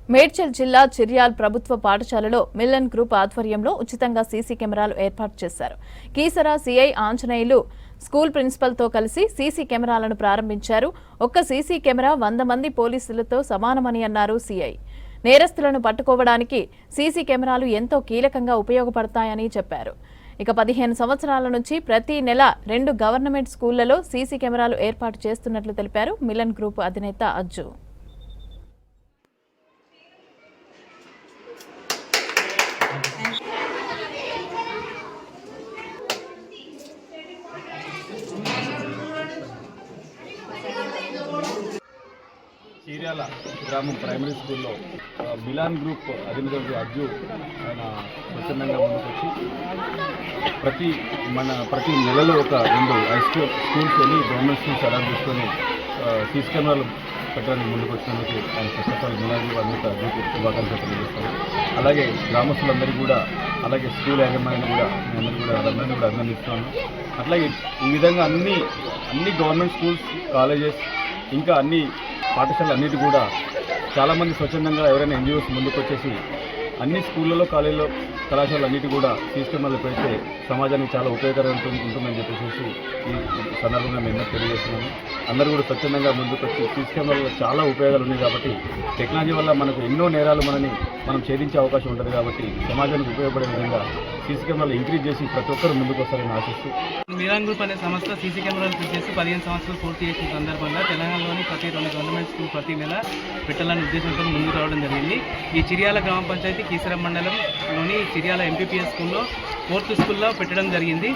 మేడ్చల్ జిల్లా చిర్యాల్ ప్రభుత్వ పాఠశాలలో మిలన్ గ్రూప్ ఆధ్వర్యంలో ఉచితంగా సీసీ కెమెరాలు ఏర్పాటు చేశారు. కీసరా సీఐ ఆంజనేయులు స్కూల్ ప్రిన్సిపల్తో కలిసి సీసీ కెమెరాలను ప్రారంభించారు. ఒక్క సీసీ కెమెరా 100 మంది పోలీసులతో సమానమని అన్నారు సీఐ. నేరస్తులను పట్టుకోవడానికి సీసీ కెమెరాలు ఎంతో కీలకంగా ఉపయోగపడతాయని చెప్పారు. ఇక 15 సంవత్సరాల నుంచి ప్రతి నెల 2 గవర్నమెంట్ స్కూళ్లలో సీసీ కెమెరాలు ఏర్పాటు చేస్తున్నట్లు తెలిపారు మిలన్ గ్రూప్ అధినేత అజ్జు. చీర్యాల గ్రామం ప్రైమరీ స్కూల్లో మిలాన్ గ్రూప్ అధినేత అజ్జు ఆయన ప్రసన్నంగా ముందుకొచ్చి ప్రతి నెలలో ఒక 2 హై స్కూల్స్ వెళ్ళి గవర్నమెంట్ స్కూల్స్ అలాట్ చేసుకొని సీసీ కెమెరాలు పెట్టడానికి ముందుకు వచ్చినందుకు ఆయన పుస్తకాలు మిలాన్ గ్రూప్ అధినేత అజ్జుకు శుభాకాంక్షలు తెలియజేస్తారు. అలాగే గ్రామస్తులందరికీ కూడా, అలాగే స్కూల్ యాజమాన్యాన్ని కూడా అందరినీ కూడా అభినందిస్తున్నాను. అట్లాగే ఈ విధంగా అన్ని గవర్నమెంట్ స్కూల్స్, కాలేజెస్, ఇంకా అన్ని పాఠశాలలు అన్నిటి కూడా చాలామంది స్వచ్ఛందంగా ఎవరైనా ఎన్జిఓస్ ముందుకు వచ్చేసి అన్ని స్కూళ్ళలో, కాలేజీలో, కళాశాలలు అన్నిటి కూడా సీసీ కెమెరాలు పెడితే సమాజానికి చాలా ఉపయోగకరంగా ఉంటుందని చెప్పేసి ఈ సందర్భంగా మేము తెలియజేస్తున్నాము. అందరూ కూడా స్వచ్ఛందంగా ముందుకు వచ్చి సీసీ కెమెరాలో చాలా ఉపయోగాలు ఉన్నాయి కాబట్టి టెక్నాలజీ వల్ల మనకు ఎన్నో నేరాలు మనం ఛేదించే అవకాశం ఉంటుంది కాబట్టి సమాజానికి ఉపయోగపడే విధంగా సీసీ కెమెరాలు ఇంక్రీజ్ చేసి ప్రతి ఒక్కరు ముందుకు వస్తారని ఆశిస్తూ మిలాన్ గ్రూప్ అనే సంస్థ సీసీ కెమెరాలు ఫిట్ చేసి 15 సంవత్సరాలు పూర్తి చేసిన సందర్భంగా తెలంగాణలోని ప్రతి 2 గవర్నమెంట్ స్కూల్ ప్రతి నెల పెట్టాలనే ఉద్దేశంతో ముందుకు రావడం జరిగింది. ఈ చిర్యాల గ్రామ పంచాయతీ కీసర మండలంలోని చిర్యాల ఎంపీపీఎస్ స్కూల్లో 4th స్కూల్లో పెట్టడం జరిగింది.